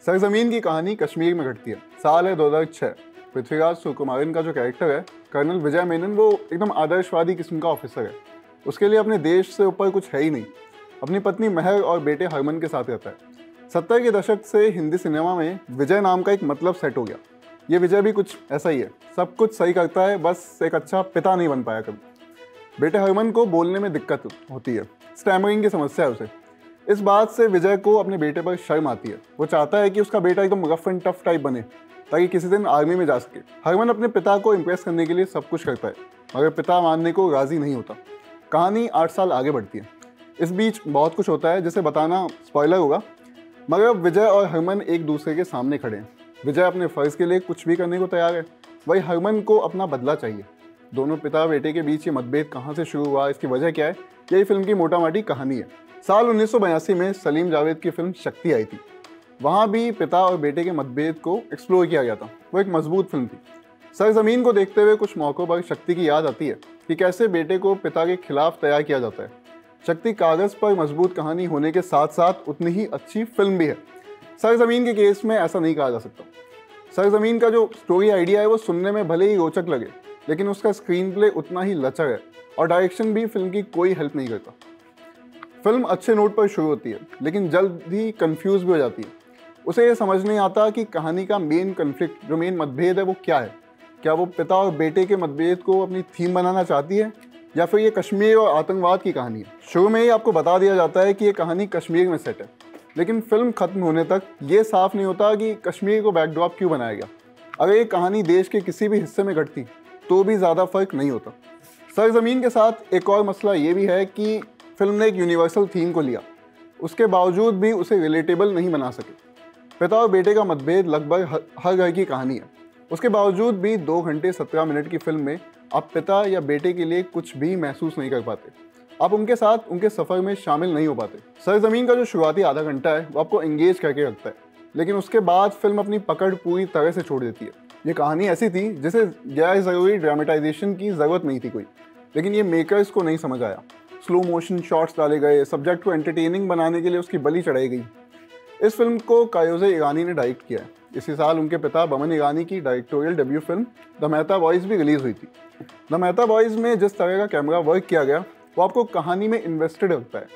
सरजमीन की कहानी कश्मीर में घटती है। साल है 2006। पृथ्वीराज सुकुमारन का जो कैरेक्टर है कर्नल विजय मेनन, वो एकदम आदर्शवादी किस्म का ऑफिसर है। उसके लिए अपने देश से ऊपर कुछ है ही नहीं। अपनी पत्नी महर और बेटे हरमन के साथ रहता है। 70 के दशक से हिंदी सिनेमा में विजय नाम का एक मतलब सेट हो गया। ये विजय भी कुछ ऐसा ही है, सब कुछ सही करता है, बस एक अच्छा पिता नहीं बन पाया कभी। बेटे हरमन को बोलने में दिक्कत होती है, स्टैमरिंग की समस्या है उसे। इस बात से विजय को अपने बेटे पर शर्म आती है। वो चाहता है कि उसका बेटा एकदम रफ एंड टफ टाइप बने ताकि किसी दिन आर्मी में जा सके। हरमन अपने पिता को इम्प्रेस करने के लिए सब कुछ करता है, मगर पिता मानने को राजी नहीं होता। कहानी 8 साल आगे बढ़ती है। इस बीच बहुत कुछ होता है जिसे बताना स्पॉइलर होगा, मगर अब विजय और हरमन एक दूसरे के सामने खड़े हैं। विजय अपने फ़र्ज़ के लिए कुछ भी करने को तैयार है, वही हरमन को अपना बदला चाहिए। दोनों पिता बेटे के बीच ये मतभेद कहाँ से शुरू हुआ, इसकी वजह क्या है, यही फिल्म की मोटा माटी कहानी है। साल 1982 में सलीम जावेद की फिल्म शक्ति आई थी। वहाँ भी पिता और बेटे के मतभेद को एक्सप्लोर किया गया था। वो एक मजबूत फिल्म थी। सरजमीन को देखते हुए कुछ मौक़ों पर शक्ति की याद आती है कि कैसे बेटे को पिता के खिलाफ तैयार किया जाता है। शक्ति कागज़ पर मजबूत कहानी होने के साथ साथ उतनी ही अच्छी फिल्म भी है। सरजमीन के केस में ऐसा नहीं कहा जा सकता। सरजमीन का जो स्टोरी आइडिया है वो सुनने में भले ही रोचक लगे, लेकिन उसका स्क्रीन प्ले उतना ही लचर है और डायरेक्शन भी फिल्म की कोई हेल्प नहीं करता। फिल्म अच्छे नोट पर शुरू होती है, लेकिन जल्द ही कंफ्यूज भी हो जाती है। उसे ये समझ नहीं आता कि कहानी का मेन कन्फ्लिक्ट, जो मेन मतभेद है, वो क्या है। क्या वो पिता और बेटे के मतभेद को अपनी थीम बनाना चाहती है, या फिर ये कश्मीर और आतंकवाद की कहानी है। शुरू में ही आपको बता दिया जाता है कि ये कहानी कश्मीर में सेट है, लेकिन फिल्म खत्म होने तक ये साफ नहीं होता कि कश्मीर को बैकड्रॉप क्यों बनाया गया। अगर ये कहानी देश के किसी भी हिस्से में घटती तो भी ज़्यादा फर्क नहीं होता। सरजमीन के साथ एक और मसला ये भी है कि फिल्म ने एक यूनिवर्सल थीम को लिया, उसके बावजूद भी उसे रिलेटेबल नहीं बना सके। पिता और बेटे का मतभेद लगभग हर घर की कहानी है। उसके बावजूद भी 2 घंटे 17 मिनट की फिल्म में आप पिता या बेटे के लिए कुछ भी महसूस नहीं कर पाते। आप उनके साथ उनके सफ़र में शामिल नहीं हो पाते। सरजमीन का जो शुरुआती आधा घंटा है वो आपको एंगेज करके रखता है, लेकिन उसके बाद फिल्म अपनी पकड़ पूरी तरह से छोड़ देती है। ये कहानी ऐसी थी जिसे गैर ज़रूरी ड्रामेटाइजेशन की ज़रूरत नहीं थी कोई, लेकिन ये मेकर्स को नहीं समझ आया। स्लो मोशन शॉट्स डाले गए, सब्जेक्ट को एंटरटेनिंग बनाने के लिए उसकी बलि चढ़ाई गई। इस फिल्म को कायोजे ईरानी ने डायरेक्ट किया है। इसी साल उनके पिता बमन ईरानी की directorial debut film the Mehta boys भी रिलीज़ हुई थी। द मेहता बॉयज़ में जिस तरह का कैमरा वर्क किया गया वो आपको कहानी में इन्वेस्टेड रखता है।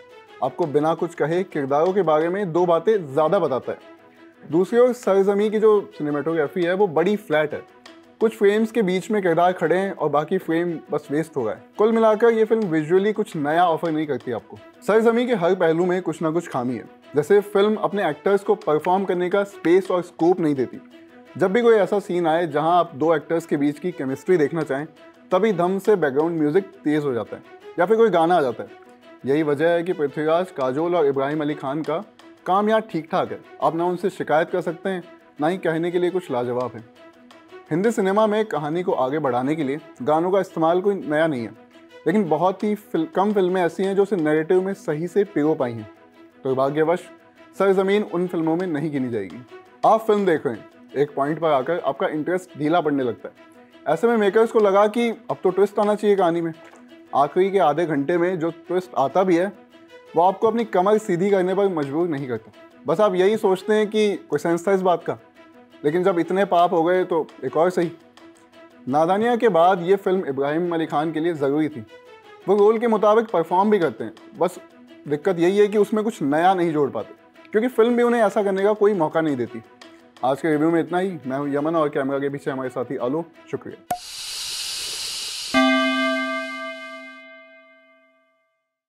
आपको बिना कुछ कहे किरदारों के बारे में 2 बातें ज़्यादा बताता है। दूसरी ओर सरजमीन की जो सिनेमेटोग्राफी है वो बड़ी फ्लैट है। कुछ फ्रेम्स के बीच में किरदार खड़े हैं और बाकी फ्रेम बस वेस्ट हो गए। कुल मिलाकर ये फिल्म विजुअली कुछ नया ऑफर नहीं करती आपको। सरजमीन के हर पहलू में कुछ ना कुछ खामी है। जैसे फिल्म अपने एक्टर्स को परफॉर्म करने का स्पेस और स्कोप नहीं देती। जब भी कोई ऐसा सीन आए जहां आप 2 एक्टर्स के बीच की केमिस्ट्री देखना चाहें, तभी धम से बैकग्राउंड म्यूजिक तेज़ हो जाता है या फिर कोई गाना आ जाता है। यही वजह है कि पृथ्वीराज, काजोल और इब्राहिम अली खान का काम यहाँ ठीक ठाक है। आप ना उनसे शिकायत कर सकते हैं, ना ही कहने के लिए कुछ लाजवाब है। हिंदी सिनेमा में कहानी को आगे बढ़ाने के लिए गानों का इस्तेमाल कोई नया नहीं है, लेकिन बहुत ही कम फिल्में ऐसी हैं जो उसे नैरेटिव में सही से पिरो पाई हैं। दुर्भाग्यवश सरजमीन उन फिल्मों में नहीं गिनी जाएगी। आप फिल्म देख रहे हैं, एक पॉइंट पर आकर आपका इंटरेस्ट ढीला पड़ने लगता है। ऐसे में मेकर्स को लगा कि अब तो ट्विस्ट आना चाहिए कहानी में। आखिरी के आधे घंटे में जो ट्विस्ट आता भी है वो आपको अपनी कमर सीधी करने पर मजबूर नहीं करता। बस आप यही सोचते हैं कि कोई सेंस था इस बात का, लेकिन जब इतने पाप हो गए तो एक और सही। नादानिया के बाद ये फिल्म इब्राहिम अली खान के लिए ज़रूरी थी। वो रोल के मुताबिक परफॉर्म भी करते हैं, बस दिक्कत यही है कि उसमें कुछ नया नहीं जोड़ पाते, क्योंकि फिल्म भी उन्हें ऐसा करने का कोई मौका नहीं देती। आज के रिव्यू में इतना ही। मैं हूं यमन और कैमरा के पीछे हमारे साथी आलो। शुक्रिया।